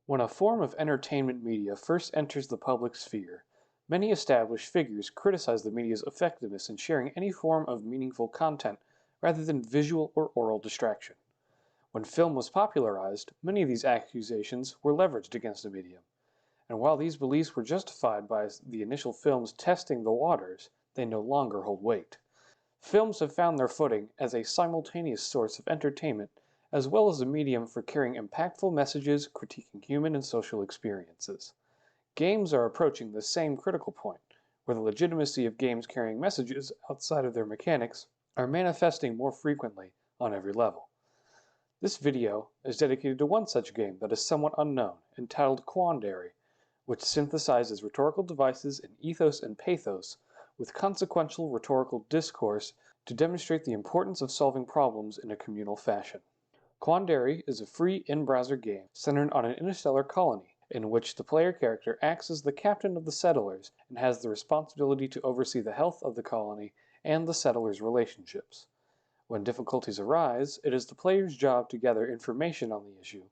When a form of entertainment media first enters the public sphere, many established figures criticize the media's effectiveness in sharing any form of meaningful content rather than visual or oral distraction. When film was popularized, many of these accusations were leveraged against the medium. And while these beliefs were justified by the initial films testing the waters, they no longer hold weight. Films have found their footing as a simultaneous source of entertainment as well as a medium for carrying impactful messages critiquing human and social experiences. Games are approaching the same critical point, where the legitimacy of games carrying messages outside of their mechanics are manifesting more frequently on every level. This video is dedicated to one such game that is somewhat unknown, entitled Quandary, which synthesizes rhetorical devices in ethos and pathos with consequential rhetorical discourse to demonstrate the importance of solving problems in a communal fashion. Quandary is a free in-browser game centered on an interstellar colony in which the player character acts as the captain of the settlers and has the responsibility to oversee the health of the colony and the settlers' relationships. When difficulties arise, it is the player's job to gather information on the issue,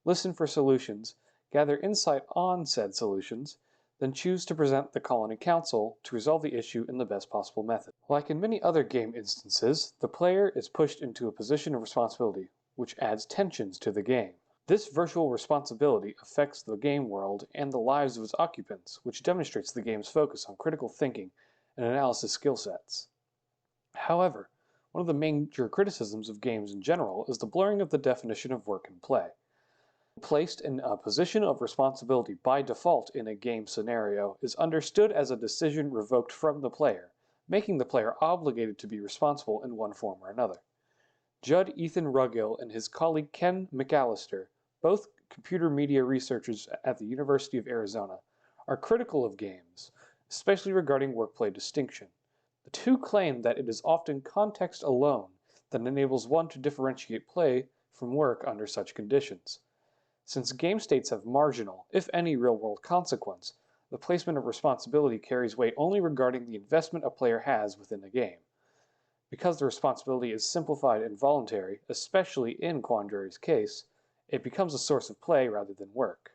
listen for solutions, gather insight on said solutions, then choose to present the colony council to resolve the issue in the best possible method. Like in many other game instances, the player is pushed into a position of responsibility, which adds tensions to the game. This virtual responsibility affects the game world and the lives of its occupants, which demonstrates the game's focus on critical thinking and analysis skill sets. However, one of the major criticisms of games in general is the blurring of the definition of work and play. Placed in a position of responsibility by default in a game scenario is understood as a decision revoked from the player, making the player obligated to be responsible in one form or another. Judd Ruggill and his colleague Ken McAllister, both computer media researchers at the University of Arizona, are critical of games, especially regarding work-play distinction. The two claim that it is often context alone that enables one to differentiate play from work under such conditions. Since game states have marginal, if any, real-world consequence, the placement of responsibility carries weight only regarding the investment a player has within the game. Because the responsibility is simplified and voluntary, especially in Quandary's case, it becomes a source of play rather than work.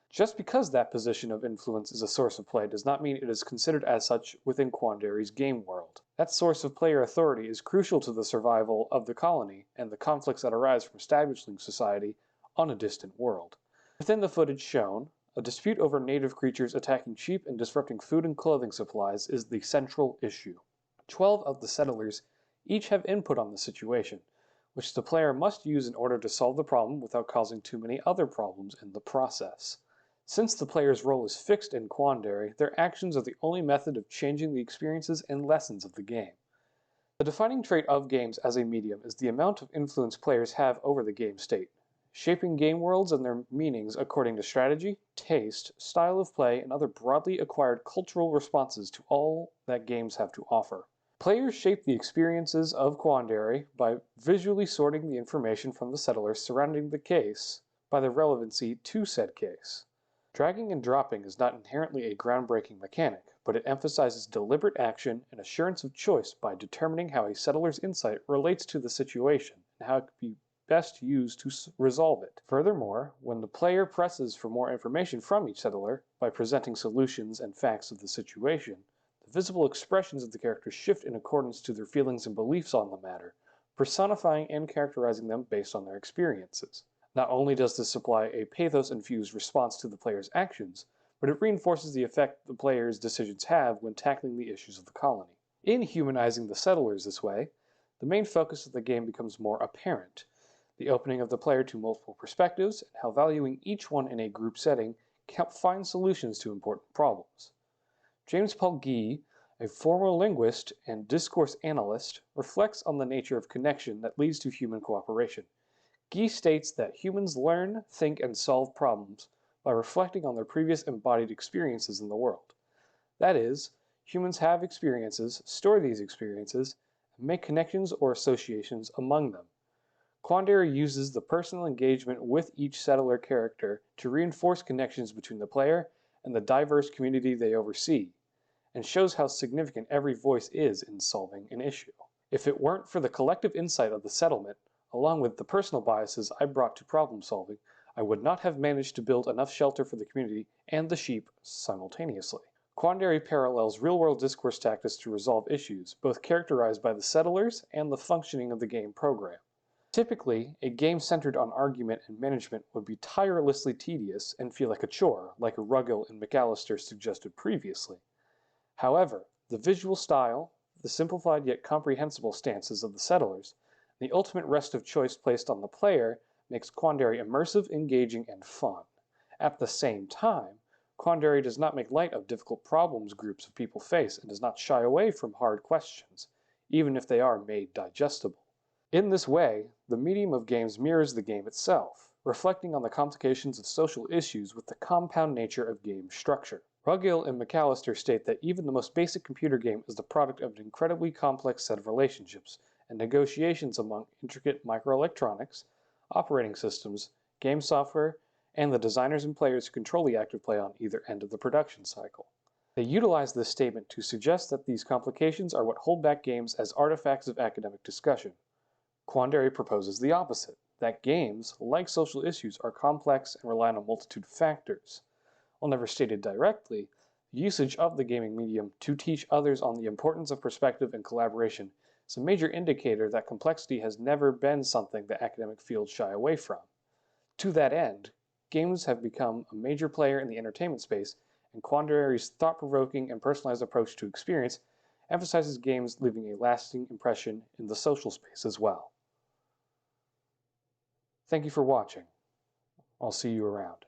Just because that position of influence is a source of play does not mean it is considered as such within Quandary's game world. That source of player authority is crucial to the survival of the colony and the conflicts that arise from establishing society on a distant world. Within the footage shown, a dispute over native creatures attacking sheep and disrupting food and clothing supplies is the central issue. 12 of the settlers each have input on the situation, which the player must use in order to solve the problem without causing too many other problems in the process. Since the player's role is fixed in Quandary, their actions are the only method of changing the experiences and lessons of the game. The defining trait of games as a medium is the amount of influence players have over the game state, shaping game worlds and their meanings according to strategy, taste, style of play, and other broadly acquired cultural responses to all that games have to offer. Players shape the experiences of Quandary by visually sorting the information from the settlers surrounding the case by their relevancy to said case. Dragging and dropping is not inherently a groundbreaking mechanic, but it emphasizes deliberate action and assurance of choice by determining how a settler's insight relates to the situation and how it could be best used to resolve it. Furthermore, when the player presses for more information from each settler by presenting solutions and facts of the situation, the visible expressions of the characters shift in accordance to their feelings and beliefs on the matter, personifying and characterizing them based on their experiences. Not only does this supply a pathos-infused response to the player's actions, but it reinforces the effect the player's decisions have when tackling the issues of the colony. In humanizing the settlers this way, the main focus of the game becomes more apparent. The opening of the player to multiple perspectives, and how valuing each one in a group setting can help find solutions to important problems. James Paul Gee, a former linguist and discourse analyst, reflects on the nature of connection that leads to human cooperation. Gee states that humans learn, think, and solve problems by reflecting on their previous embodied experiences in the world. That is, humans have experiences, store these experiences, and make connections or associations among them. Quandary uses the personal engagement with each settler character to reinforce connections between the player and the diverse community they oversee, and shows how significant every voice is in solving an issue. If it weren't for the collective insight of the settlement, along with the personal biases I brought to problem solving, I would not have managed to build enough shelter for the community and the sheep simultaneously. Quandary parallels real-world discourse tactics to resolve issues, both characterized by the settlers and the functioning of the game program. Typically, a game centered on argument and management would be tirelessly tedious and feel like a chore, like Ruggill and McAllister suggested previously. However, the visual style, the simplified yet comprehensible stances of the settlers, and the ultimate rest of choice placed on the player makes Quandary immersive, engaging, and fun. At the same time, Quandary does not make light of difficult problems groups of people face and does not shy away from hard questions, even if they are made digestible. In this way, the medium of games mirrors the game itself, reflecting on the complications of social issues with the compound nature of game structure. Ruggill and McAllister state that even the most basic computer game is the product of an incredibly complex set of relationships and negotiations among intricate microelectronics, operating systems, game software, and the designers and players who control the active play on either end of the production cycle. They utilize this statement to suggest that these complications are what hold back games as artifacts of academic discussion. Quandary proposes the opposite, that games, like social issues, are complex and rely on a multitude of factors. While never stated directly, the usage of the gaming medium to teach others on the importance of perspective and collaboration is a major indicator that complexity has never been something that academic fields shy away from. To that end, games have become a major player in the entertainment space, and Quandary's thought-provoking and personalized approach to experience emphasizes games leaving a lasting impression in the social space as well. Thank you for watching. I'll see you around.